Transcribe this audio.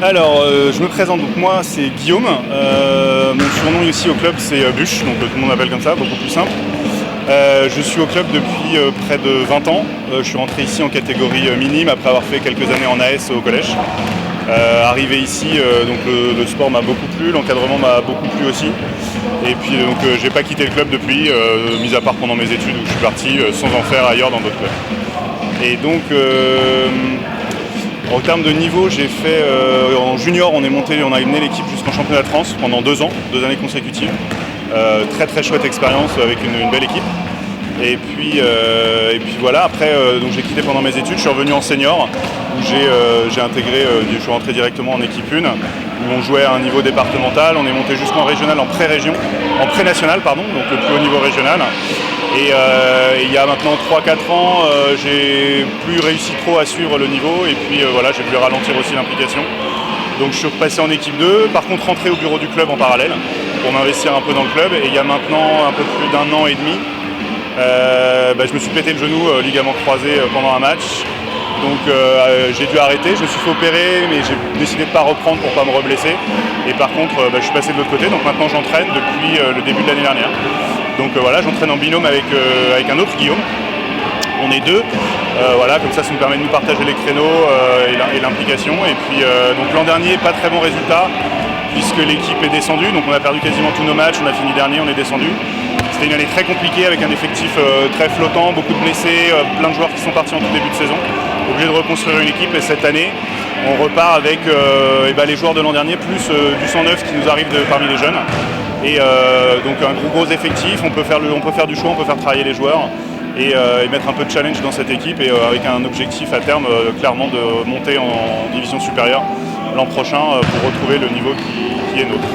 Alors, je me présente, donc moi c'est Guillaume. Mon surnom ici au club c'est Bûche, donc tout le monde m'appelle comme ça, beaucoup plus simple. Je suis au club depuis près de 20 ans. Je suis rentré ici en catégorie minime après avoir fait quelques années en AS au collège. Arrivé ici, donc le sport m'a beaucoup plu, l'encadrement m'a beaucoup plu aussi. Et puis donc j'ai pas quitté le club depuis, mis à part pendant mes études où je suis parti sans en faire ailleurs dans d'autres clubs. Et donc en termes de niveau, j'ai fait en junior, on a mené l'équipe jusqu'en championnat de France pendant 2 ans, 2 années consécutives. Très très chouette expérience avec une belle équipe. Et puis voilà, après donc j'ai quitté pendant mes études, je suis revenu en senior où j'ai intégré, je suis rentré directement en équipe 1 où on jouait à un niveau départemental, on est monté jusqu'en régional, en pré-région, en pré-national pardon, donc le plus haut niveau régional. Et il y a maintenant 3-4 ans, j'ai plus réussi trop à suivre le niveau et puis voilà, j'ai voulu ralentir aussi l'implication. Donc je suis repassé en équipe 2, par contre rentré au bureau du club en parallèle pour m'investir un peu dans le club. Et il y a maintenant un peu plus d'1 an et demi, je me suis pété le genou, ligament croisé pendant un match. Donc j'ai dû arrêter, je me suis fait opérer mais j'ai décidé de ne pas reprendre pour ne pas me reblesser. Et par contre je suis passé de l'autre côté, donc maintenant j'entraîne depuis le début de l'année dernière. Donc voilà, j'entraîne en binôme avec un autre Guillaume. On est deux, voilà, comme ça me permet de nous partager les créneaux et l'implication. Et puis donc l'an dernier, pas très bon résultat puisque l'équipe est descendue, donc on a perdu quasiment tous nos matchs, on a fini dernier, on est descendu. C'était une année très compliquée avec un effectif très flottant, beaucoup de blessés, plein de joueurs qui sont partis en tout début de saison. Obligé de reconstruire une équipe et cette année on repart avec les joueurs de l'an dernier plus du sang neuf qui nous arrive parmi les jeunes. Et donc un gros effectif, on peut faire du choix, on peut faire travailler les joueurs et mettre un peu de challenge dans cette équipe et avec un objectif à terme clairement de monter en division supérieure l'an prochain pour retrouver le niveau qui est nôtre.